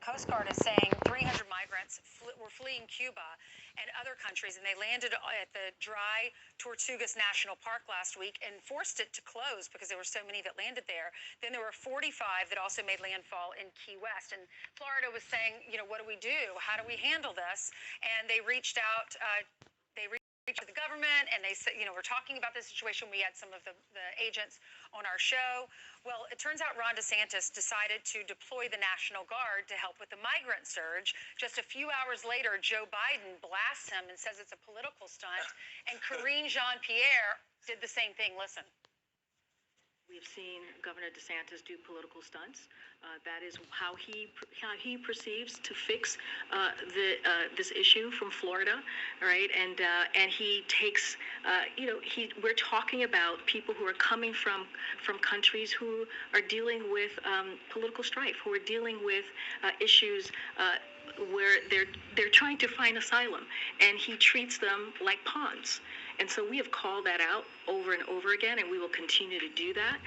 Coast Guard is saying 300 migrants were fleeing Cuba and other countries, and they landed at the dry Tortugas National Park last week and forced it to close because there were so many that landed there. Then there were 45 that also made landfall in Key West. And Florida was saying, what do we do? How do we handle this? And they reached out. To the government, and they said, we're talking about this situation. We had some of the agents on our show. Well, it turns out Ron DeSantis decided to deploy the National Guard to help with the migrant surge. Just a few hours later, Joe Biden blasts him and says it's a political stunt. And Karine Jean-Pierre did the same thing. Listen. We've seen Governor DeSantis do political stunts. That is how he perceives to fix this issue from Florida, right? And he takes, we're talking about people who are coming from countries who are dealing with political strife, who are dealing with issues where they're trying to find asylum, and he treats them like pawns. And so we have called that out over and over again, and we will continue to do that.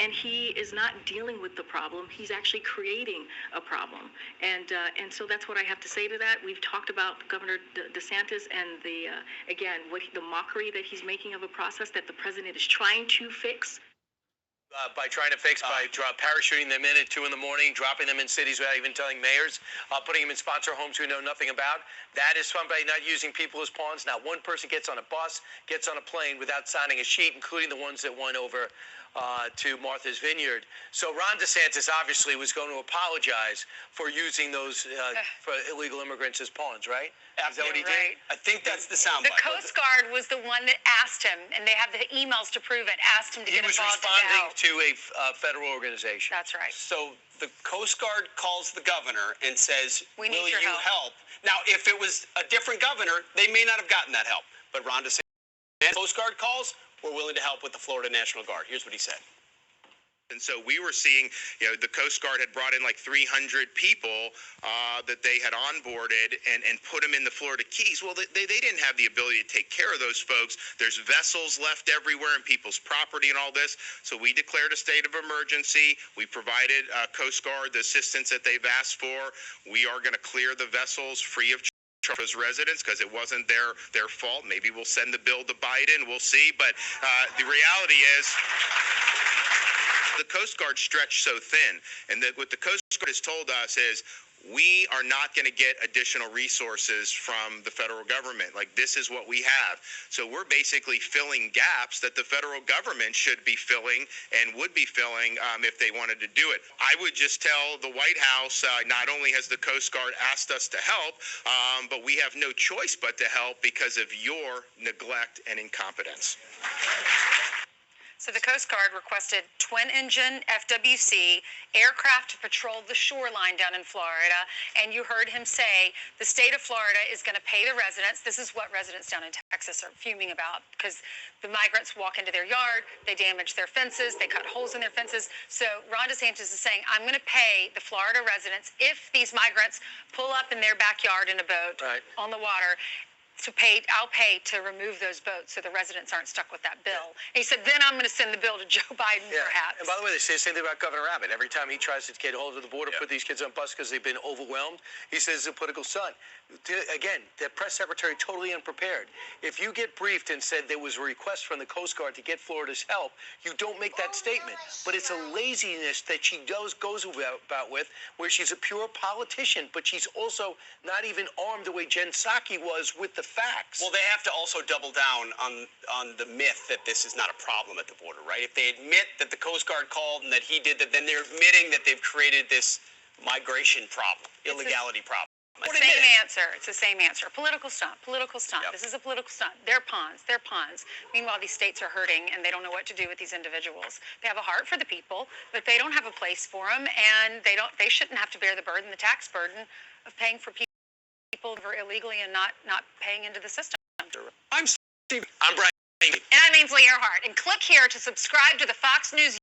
And he is not dealing with the problem; he's actually creating a problem. And so that's what I have to say to that. We've talked about Governor DeSantis and the mockery that he's making of a process that the president is trying to fix. By trying to fix, by parachuting them in at 2 in the morning, dropping them in cities without even telling mayors, putting them in sponsor homes we know nothing about. That is somebody not using people as pawns. Not one person gets on a bus, gets on a plane without signing a sheet, including the ones that went over to Martha's Vineyard. So Ron DeSantis obviously was going to apologize for using those for illegal immigrants as pawns, right? Is that what he did? I think that's the soundbite. The Coast Guard was the one that asked him, and they have the emails to prove it, asked him to get involved. He was responding to a federal organization. That's right. So the Coast Guard calls the governor and says, will you your help? Now, if it was a different governor, they may not have gotten that help. But Ron DeSantis, Coast Guard calls, we're willing to help with the Florida National Guard. Here's what he said. And so we were seeing, the Coast Guard had brought in like 300 people that they had onboarded and put them in the Florida Keys. Well, they didn't have the ability to take care of those folks. There's vessels left everywhere and people's property and all this. So we declared a state of emergency. We provided Coast Guard the assistance that they've asked for. We are going to clear the vessels free of charge those residents because it wasn't their fault. Maybe we'll send the bill to Biden. We'll see. But the reality is, the Coast Guard stretched so thin, and what the Coast Guard has told us is we are not going to get additional resources from the federal government. Like, this is what we have. So we're basically filling gaps that the federal government should be filling and would be filling if they wanted to do it. I would just tell the White House, not only has the Coast Guard asked us to help, but we have no choice but to help because of your neglect and incompetence. So the Coast Guard requested twin-engine FWC aircraft to patrol the shoreline down in Florida, and you heard him say the state of Florida is going to pay the residents. This is what residents down in Texas are fuming about, because the migrants walk into their yard, they damage their fences, they cut holes in their fences. So Ron DeSantis is saying, I'm going to pay the Florida residents if these migrants pull up in their backyard in a boat on the water. I'll pay to remove those boats so the residents aren't stuck with that bill. And he said, then I'm going to send the bill to Joe Biden, perhaps. And by the way, they say the same thing about Governor Abbott. Every time he tries to get hold of the border, put these kids on bus because they've been overwhelmed, he says it's a political stunt. Again, the press secretary totally unprepared. If you get briefed and said there was a request from the Coast Guard to get Florida's help, you don't make that statement. But it's a laziness that she goes about with, where she's a pure politician, but she's also not even armed the way Jen Psaki was with the facts. Well, they have to also double down on the myth that this is not a problem at the border, right? If they admit that the Coast Guard called and that he did that, then they're admitting that they've created this migration problem, illegality problem. The same answer. It's the same answer. Political stunt. Political stunt. Yep. This is a political stunt. They're pawns. They're pawns. Meanwhile, these states are hurting, and they don't know what to do with these individuals. They have a heart for the people, but they don't have a place for them, and they shouldn't have to bear the burden, the tax burden, of paying for people who are illegally and not paying into the system. I'm Steve. I'm Brian. And I'm Ainsley Earhart. And click here to subscribe to the Fox News